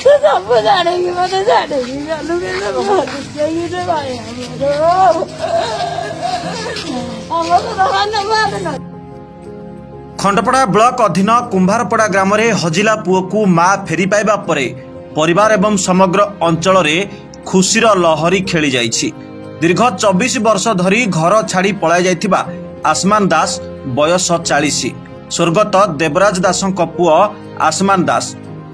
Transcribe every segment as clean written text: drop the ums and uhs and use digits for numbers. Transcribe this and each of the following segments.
सब जानेगी मत जानेगी गलू के भाई खंडपड़ा ब्लॉक अधीन कुंभारपड़ा ग्राम रे हजिला पुओ को मां फेरी पाइबा परे परिवार एवं समग्र अंचल रे खुशीर लहरी खेली जाइछि। दीर्घ 24 वर्ष धरी घर छाड़ी पलाई जाइथिबा आसमान दास बयस 40 स्वर्गत देवराज दासंक पुओ आसमान दास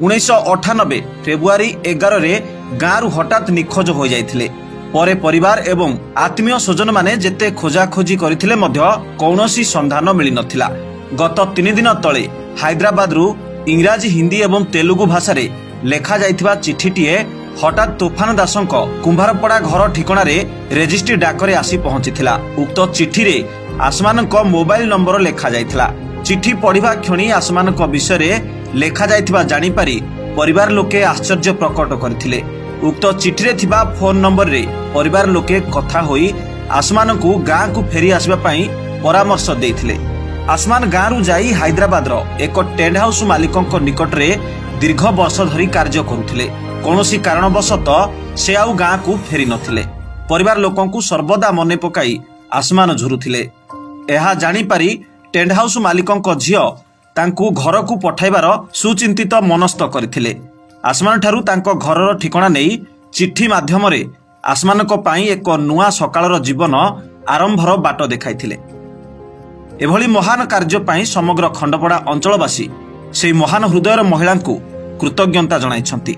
1998 फेब्रुआरी 11 रे गाँव हठात निखोज हो जाइथिले। परे परिवार एवं आत्मीय स्वजन माने जेते खोजाखोजी करथिले मध्य कौनसी संधान मिली नथिला। गत 3 दिन तले हैदराबाद रु इंग्राजी हिंदी एवं तेलुगु भाषा रे लेखा जाइथिबा चिठीटीए हठात तूफान दासंक कुंभारपड़ा घर ठिकाना रे रेजिस्ट्री डाकरे आसी पहुंचीथिला। उक्त चिठी रे आसमानक मोबाइल नंबर लेखा जाइथिला। चिठी पढ़िबा क्षणी आसमानक विषय रे लेखा जाइथिबा जानि पारि परिवार लोके आश्चर्य प्रकट करथिले। उक्त चिठी रे थिबा फोन नंबर रे परिवार लोके कथा होई आसमान को गाँ को फेरी आसबा पई परामर्श देथिले। आसमान गाँ रु जाई हैदराबाद रो एक टेंट हाउस मालिकंक निकट रे दीर्घ वर्ष धरी कार्य करुथिले। कौनसी कारणवशतः से आउ गाँ को फेरी नथिले। परिवार लोकंकु सर्वदा मने पकाई आसमान झुरुथिले। एहा जानि पारि टेंट हाउस मालिकंक झियो तांकु घर को पठाइबार सुचिंतित मनस्थ करथिले। आसमान ठारू तांको घरर ठिकाना नहीं चिट्ठी माध्यम रे आसमानक पाई एक नुआ सकाळर जीवन आरंभर बाट देखाइथिले। एभली महान कार्य पाई समग्र खंडपड़ा अंचलवासी से महान हृदयर महिला को कृतज्ञता जणाइछंती।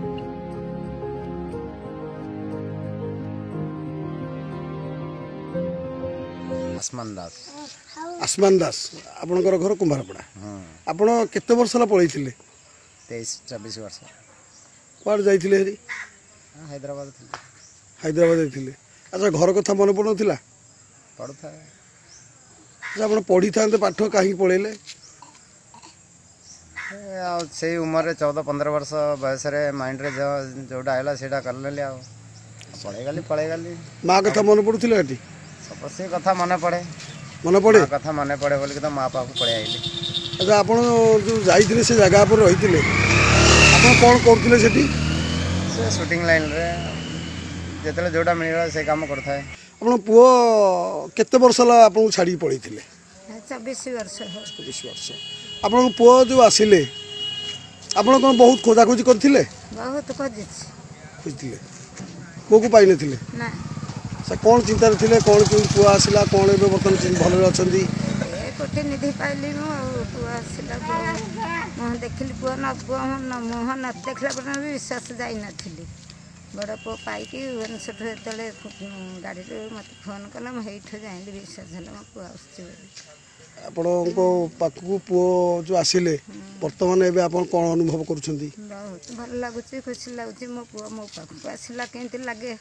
आसमान दास आपनकर घर कुंभारपड़ा। आपण केते वर्ष ला पळैथिले? 23-24 वर्ष। कुआड जाइथिले हेरी? हैदराबाद थिले। हैदराबाद जाइथिले। अच्छा घर कथा मन पड़नथिला? पड़था। अच्छा आपण पढ़ी थांते पाठ काहे पळैले? से उम्र 14-15 वर्ष बयस रे माइंड रे जोडा आइला सेडा कर लेले आ पढ़े गली। माँ कथा मन पड़ुथिले हेटी? सब से कथा मन पड़े। मन पड़े? कथा मन पड़े बोल के तो माँ पापा पड़े आइले। अच्छा आपण जो जाइथिले से जगह पर रहिथिले आपण कोन करथिले सेठी? से शूटिंग लाइन रे जेतले जोडा मिलला से काम करथा है। आपण पुओ केते वर्ष ला आपण छाड़ी पळैथिले? 24 वर्ष। 24 वर्ष। आपण पुओ जो आसिले आपण कोन बहुत खोजाखोजी करथिले? बहुत खोजिथिले। को पाइ नथिले? ना। से कौन चिंता थिले कौन पुओ आसिला कौन एबे बर्तन भले अछंदी? कोटी निधि पाइली मो पुओ आसिला मोह देखली पुओ न पुओ न मोह न देखला पर भी विश्वास जाई नथिली। बड़ पुओ पाइकी वनसठ हेतले गाड़ी रे मत फोन कला म हेठ जाइली विश्वास हला म पुओ आछि बोली। आपनको पाखु पुओ जो आसिले वर्तमान एबे आपण कोन अनुभव करूछंदी? बहुत भल लागुची खुशी लागुची मो पुओ मो पाखु आसिला केंति लागे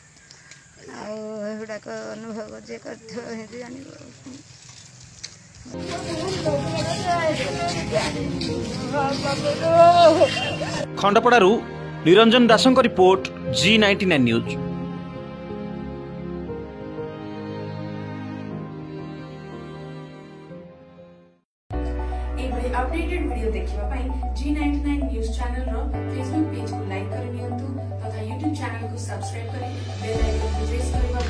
आ एहुडा को अनुभव जे करथो हे जानि। खंडपड़ारू निरंजन दासंक report G99 news. Updated video देखिबा पई G99 न्यूज चैनल रो फेसबुक पेज को लाइक कर नियंतु तथा YouTube चैनल को सब्सक्राइब करी बेल आइकन को प्रेस करबा